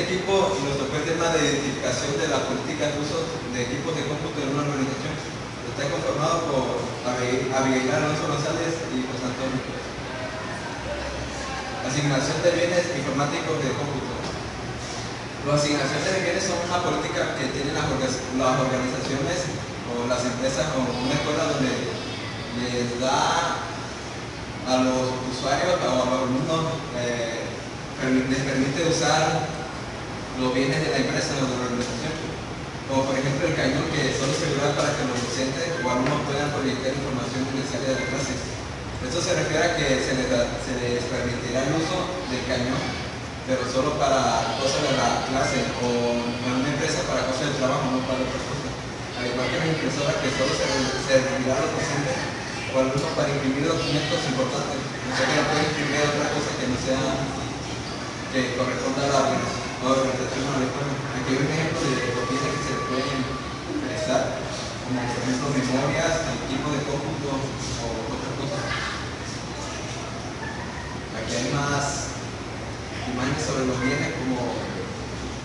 equipo nos tocó el tema de identificación de la política de uso de equipos de cómputo en una organización. Está conformado por Abigail Alonso González y José Antonio. Asignación de bienes informáticos de cómputo. La asignación de bienes son una política que tienen las organizaciones o las empresas o una escuela donde les da a los usuarios o a los alumnos les permite usar los bienes de la empresa o de la organización. Como por ejemplo el cañón, que solo servirá para que los docentes o alumnos puedan proyectar información necesaria de la clase. Esto se refiere a que se les permitirá el uso del cañón, pero solo para cosas de la clase o en una empresa para cosas de trabajo, no para otras cosas. Al igual que la impresora, que solo se servirá a los docentes o alumnos para imprimir documentos importantes. No sé que no pueden imprimir otra cosa que no sea que corresponda a la organización o a la escuela. Aquí hay un ejemplo de los bienes que se pueden utilizar, como por ejemplo memorias, equipo de cómputo o otras cosas. Aquí hay más imágenes sobre los bienes, como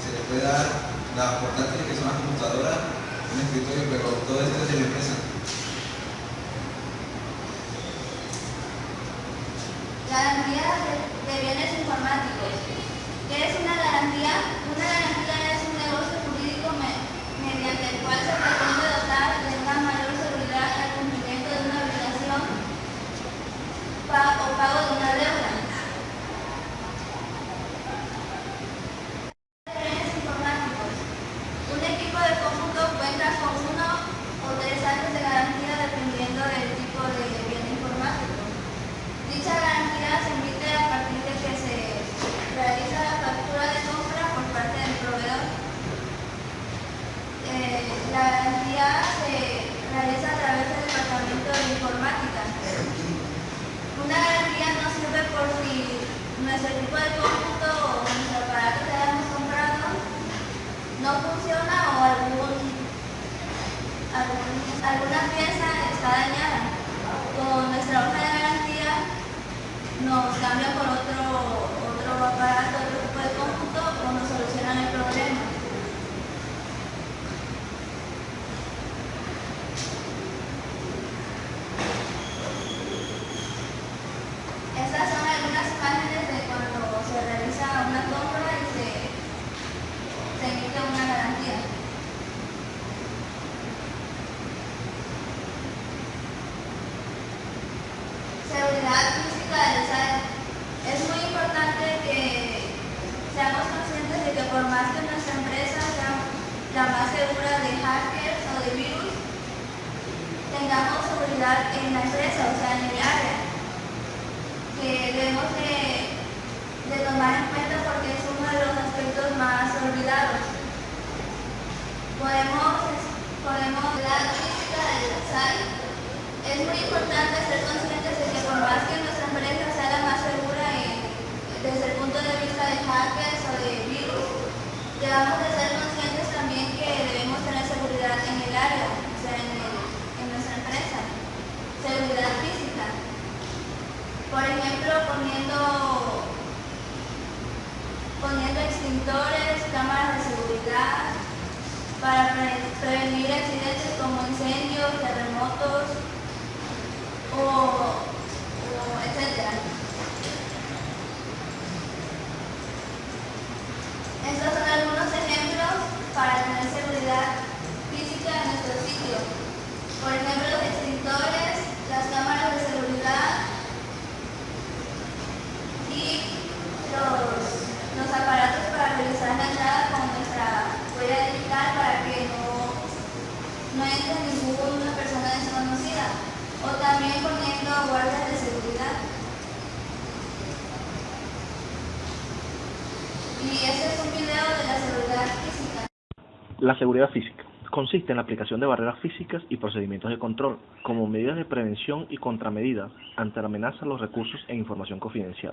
se le puede dar la portátil, que son las computadoras, un escritorio, pero todo esto es de la empresa. Garantía de bienes informáticos. ¿Qué es una garantía? Una garantía es un negocio jurídico mediante el cual se pretende dotar de una mayor seguridad al cumplimiento de una obligación o pago de una deuda. Bienes informáticos. Un equipo de cómputo cuenta con 1 o 3 años de garantía dependiendo del tipo de bien informático. Dicha garantía se emite a partir de que se realiza la factura de compra por parte del proveedor. La garantía se realiza a través del departamento de informática. Una garantía no sirve por si nuestro equipo de cómputo o nuestro aparato que hayamos comprado no funciona o alguna pieza está dañada. Con nuestra hoja de garantía nos cambian por otro aparato, otro tipo de cómputo o nos solucionan el problema. Estas son algunas imágenes de cuando se realiza una compra y se emite una garantía. Seguridad física del site. Es muy importante que seamos conscientes de que por más que nuestra empresa sea la más segura de hackers o de virus, tengamos seguridad en la empresa, o sea, en el área, que debemos de tomar en cuenta porque es uno de los aspectos más olvidados. La física del site. Es muy importante ser conscientes de que por más que nuestra empresa sea la más segura desde el punto de vista de hackers o de virus, debemos de ser conscientes también que debemos tener seguridad en el área, o sea, en nuestra empresa. Seguridad física. Por ejemplo, poniendo extintores, cámaras de seguridad, para prevenir accidentes como incendios, terremotos, etcétera. Estos son algunos ejemplos para tener seguridad física en nuestro sitio. Por ejemplo, los extintores, las cámaras de seguridad y los aparatos para realizar la entrada con nuestra huella digital para que no entre ninguna persona desconocida. O también poniendo guardias de seguridad. Y este es un video de la seguridad física. La seguridad física consiste en la aplicación de barreras físicas y procedimientos de control como medidas de prevención y contramedidas ante la amenaza a los recursos e información confidencial.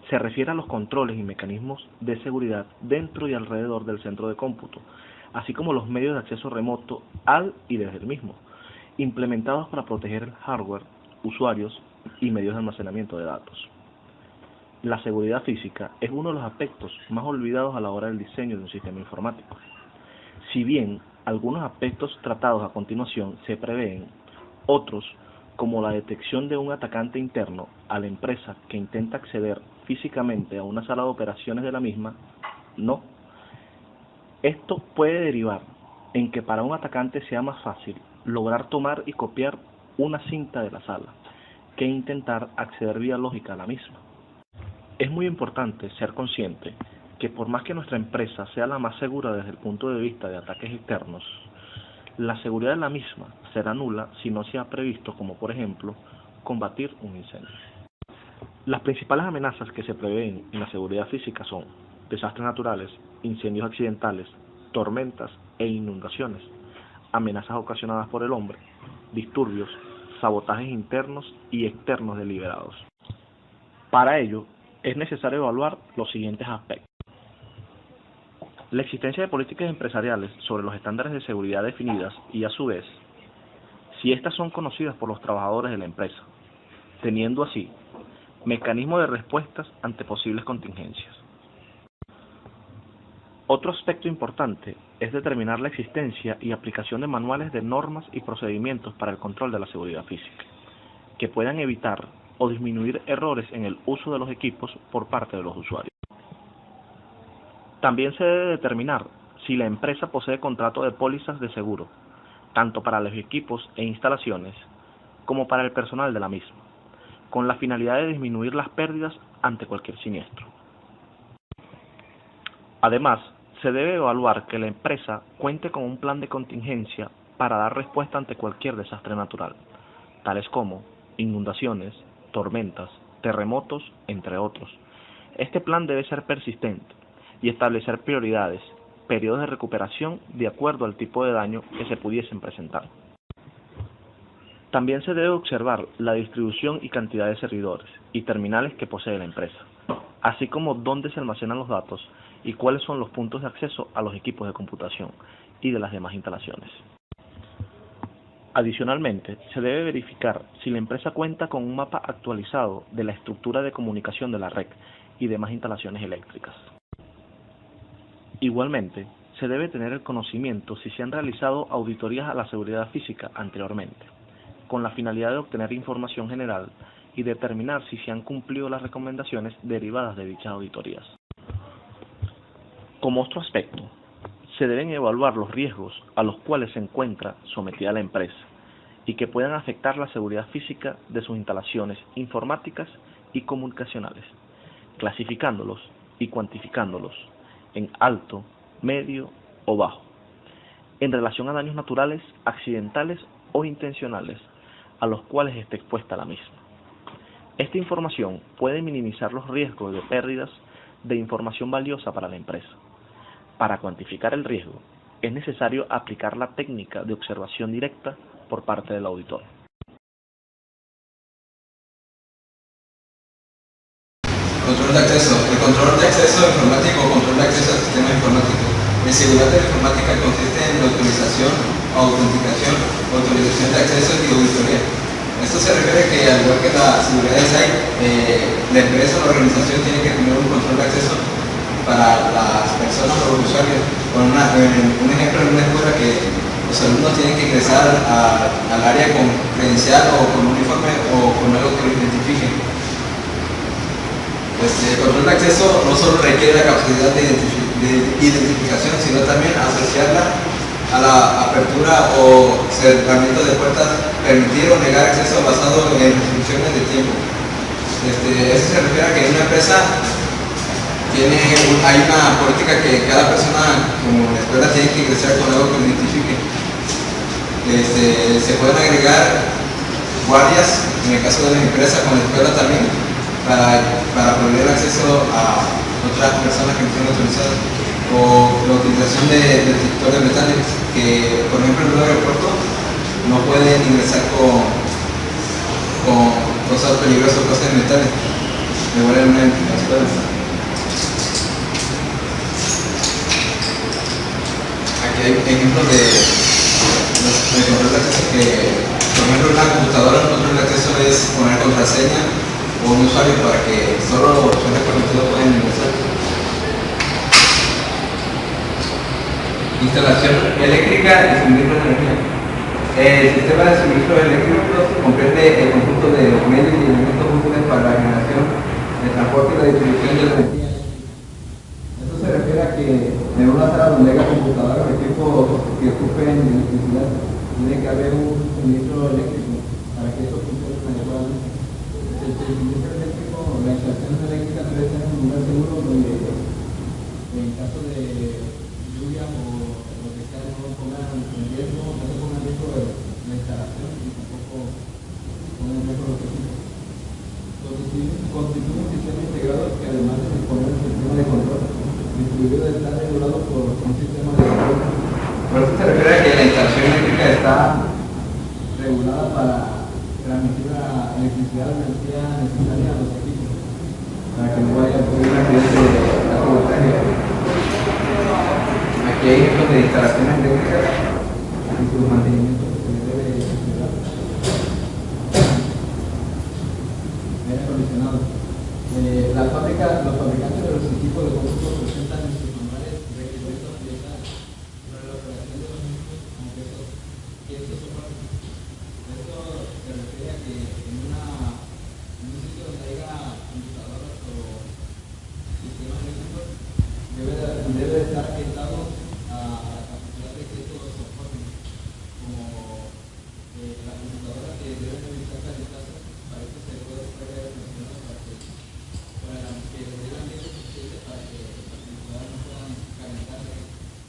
Se refiere a los controles y mecanismos de seguridad dentro y alrededor del centro de cómputo, así como los medios de acceso remoto al y desde el mismo, implementados para proteger el hardware, usuarios y medios de almacenamiento de datos. La seguridad física es uno de los aspectos más olvidados a la hora del diseño de un sistema informático. Si bien algunos aspectos tratados a continuación se prevén, otros, como la detección de un atacante interno a la empresa que intenta acceder físicamente a una sala de operaciones de la misma, no. Esto puede derivar en que para un atacante sea más fácil lograr tomar y copiar una cinta de la sala que intentar acceder vía lógica a la misma. Es muy importante ser consciente que por más que nuestra empresa sea la más segura desde el punto de vista de ataques externos, la seguridad de la misma será nula si no se ha previsto, como por ejemplo, combatir un incendio. Las principales amenazas que se prevén en la seguridad física son desastres naturales, incendios accidentales, tormentas e inundaciones, amenazas ocasionadas por el hombre, disturbios, sabotajes internos y externos deliberados. Para ello, es necesario evaluar los siguientes aspectos. La existencia de políticas empresariales sobre los estándares de seguridad definidas y, a su vez, si éstas son conocidas por los trabajadores de la empresa, teniendo así mecanismos de respuestas ante posibles contingencias. Otro aspecto importante es determinar la existencia y aplicación de manuales de normas y procedimientos para el control de la seguridad física, que puedan evitar o disminuir errores en el uso de los equipos por parte de los usuarios. También se debe determinar si la empresa posee contrato de pólizas de seguro, tanto para los equipos e instalaciones como para el personal de la misma, con la finalidad de disminuir las pérdidas ante cualquier siniestro. Además, se debe evaluar que la empresa cuente con un plan de contingencia para dar respuesta ante cualquier desastre natural, tales como inundaciones, tormentas, terremotos, entre otros. Este plan debe ser persistente y establecer prioridades, periodos de recuperación de acuerdo al tipo de daño que se pudiesen presentar. También se debe observar la distribución y cantidad de servidores y terminales que posee la empresa, así como dónde se almacenan los datos y cuáles son los puntos de acceso a los equipos de computación y de las demás instalaciones. Adicionalmente, se debe verificar si la empresa cuenta con un mapa actualizado de la estructura de comunicación de la red y demás instalaciones eléctricas. Igualmente, se debe tener el conocimiento si se han realizado auditorías a la seguridad física anteriormente, con la finalidad de obtener información general y determinar si se han cumplido las recomendaciones derivadas de dichas auditorías. Como otro aspecto, se deben evaluar los riesgos a los cuales se encuentra sometida la empresa y que puedan afectar la seguridad física de sus instalaciones informáticas y comunicacionales, clasificándolos y cuantificándolos en alto, medio o bajo, en relación a daños naturales, accidentales o intencionales, a los cuales esté expuesta la misma. Esta información puede minimizar los riesgos de pérdidas de información valiosa para la empresa. Para cuantificar el riesgo, es necesario aplicar la técnica de observación directa por parte del auditor. Control de acceso. El control de acceso informático o control de acceso al sistema informático. En seguridad de la informática consiste en la autorización, autenticación, autorización de acceso y auditoría. Esto se refiere a que, al igual que la seguridad de site, la empresa o la organización tiene que tener un control de acceso para las personas o los usuarios. Un ejemplo en una escuela que los alumnos tienen que ingresar al área con credencial o con uniforme o con algo que lo identifique. El control de acceso no solo requiere la capacidad de identificación, sino también asociarla a la apertura o cerramiento de puertas, permitir o negar acceso basado en restricciones de tiempo. Eso se refiere a que en una empresa hay una política que cada persona, como la escuela, tiene que ingresar con algo que lo identifique. Se pueden agregar guardias, en el caso de la empresa, con la escuela también, para proveer acceso a otras personas que no estén autorizadas, o la utilización de detectores metales, que por ejemplo en un aeropuerto no pueden ingresar con cosas peligrosas, cosas de metales, igual en una escuela. Aquí hay ejemplos de control de acceso que, por ejemplo, en una computadora el control de acceso es poner contraseña un usuario para que solo los usuarios conocidos puedan ingresar. Instalación eléctrica y suministro de energía. El sistema de suministro eléctrico comprende el conjunto de medios y elementos útiles para la generación, el transporte y la distribución de la energía. Esto se refiere a que en una sala donde haya computadoras o equipos que ocupen electricidad, tiene que haber un suministro eléctrico para que esto funcione adecuadamente. El suministro eléctrico, la instalación eléctrica debe ser en un lugar seguro donde, en caso de lluvia o lo que sea, no pongan en riesgo, no se ponga en riesgo la instalación y tampoco pongan en riesgo los equipos. Constituye un sistema integrado que, además de disponer un sistema de control distribuido, está regulado por un sistema de control. Por eso se refiere a que la instalación eléctrica está regulada para transmitir la electricidad o energía necesaria a los equipos, para que no vaya a ocurrir un accidente de alto voltaje. Aquí hay ejemplos de instalaciones eléctricas y su mantenimiento que se debe considerar. Aire acondicionado. Los fabricantes de los equipos de cómputo presentan en sus manuales requerimientos ambientales para la operación de los mismos, aunque estos soporten. Esto se refiere a que en un sitio donde haya computadoras o sistemas eléctricos debe estar orientado a la capacidad de que estos soporten, como la computadora que debe revisar calificación. Para esto se puede buscar aire acondicionado para que les dé el ambiente suficiente para que las computadoras no puedan calentarse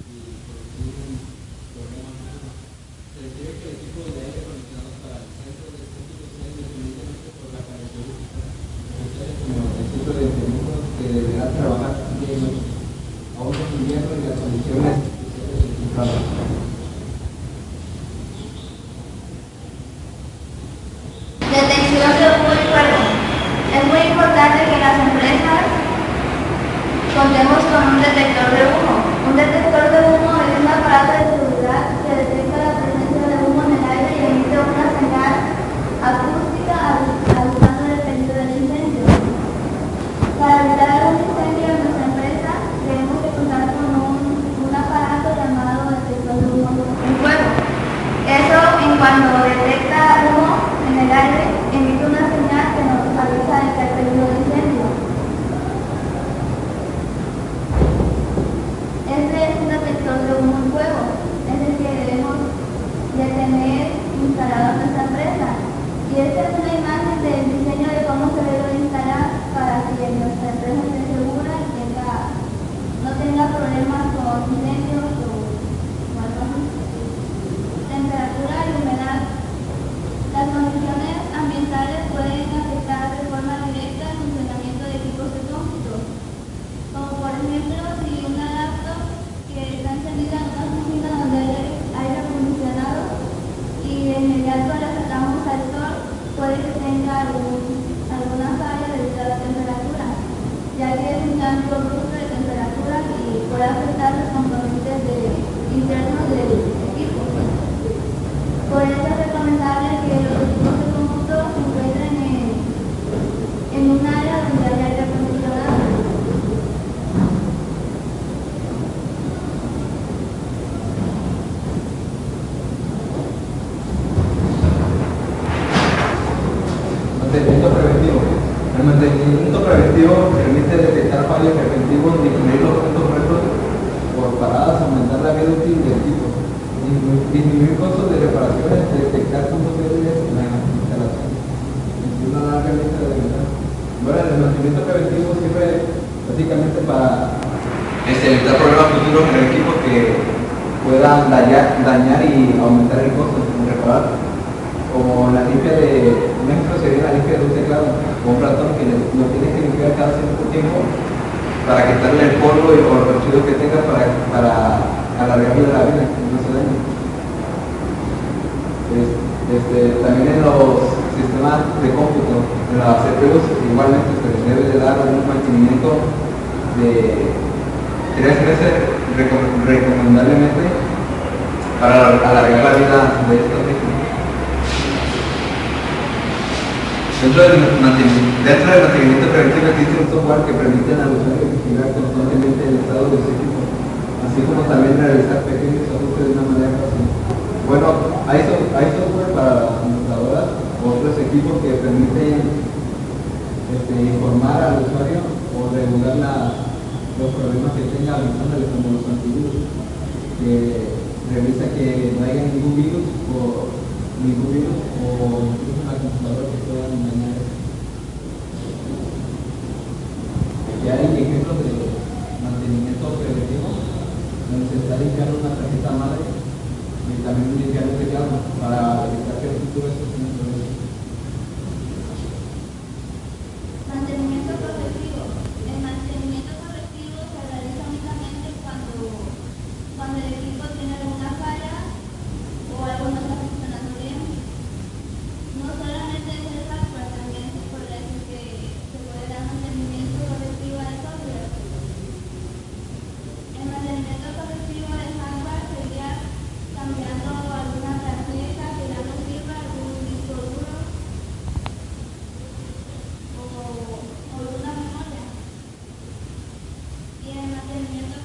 y producir problemas más. Se requiere que el equipo de aire acondicionado para el centro de cómputo sea independientemente por la característica especiales como el centro de técnicos que deberá trabajar bien aún en invierno y las condiciones especiales del computador. Detección de humo y fuego. Es muy importante que las empresas contemos con un detector de humo. Un detector de humo es un aparato de seguridad que detecta la presencia de humo en el aire y emite una señal acústica avisando del peligro del incendio. Para evitar un incendio en nuestra empresa, tenemos que contar con un aparato llamado detector de humo y fuego. Eso, en cuanto detecta humo en el aire, emite una señal que nos avisa de que hay peligro de incendio. Este es un detector de humo y fuego, es el que debemos de tener instalado en nuestra empresa. Y esta es una imagen del diseño de cómo se debe instalar para que nuestra empresa esté segura y no tenga problemas con incendios o algo así. Temperatura y humedad. Las condiciones ambientales pueden afectar de forma directa el funcionamiento de equipos de cómputo, como por ejemplo si una laptop que está encendida en una oficina donde hay aire acondicionado y de inmediato la sacamos al sol, puede que tenga alguna falla debido a la temperatura, ya que es un cambio brusco de temperatura y puede afectar los componentes internos del equipo. Por eso es recomendable que los equipos de cómputo se encuentren en un área donde haya aire acondicionado. Mantenimiento preventivo. El mantenimiento preventivo permite detectar fallos preventivos, disminuir los costos correctos por paradas, aumentar la vida útil del equipo, disminuir costos de reparaciones, detectar puntos débiles en la instalación. Es una larga lista de ventajas. Bueno, el mantenimiento preventivo sirve básicamente para evitar problemas futuros en el equipo que puedan dañar y aumentar el costo de reparar. Como la limpia de un ejemplo sería la limpia de un teclado o un ratón que lo tienes que limpiar cada cierto tiempo para quitarle el polvo y los residuos que tenga para alargarle la vida, que no se dañe. También en los sistemas de cómputo, en las CPUs, igualmente se les debe de dar un mantenimiento de 3 meses recomendablemente para alargar la vida de estos mismos. Dentro del mantenimiento preventivo existe un software que permite al usuario vigilar constantemente el estado de su equipo, así como también realizar pequeños ajustes de una manera fácil. Bueno, hay software para computadoras o otros equipos que permiten informar al usuario o regular los problemas que tenga avisándole, como los antivirus, que revisa que no haya ningún virus o incluso la computadora que puedan engañar. Ya hay ejemplos de mantenimiento preventivo donde se está limpiando una tarjeta madre y también limpiando un teclado para evitar que el futuro esté sin problemas. Mantenimiento correctivo. El mantenimiento correctivo se realiza únicamente cuando el equipo tiene alguna falla o algo no está funcionando bien. No solamente es el hardware, también se puede decir que se puede dar mantenimiento correctivo al software. El mantenimiento correctivo del hardware sería cambiando alguna tarjeta que ya no sirva, algún disco duro o alguna memoria. Y el mantenimiento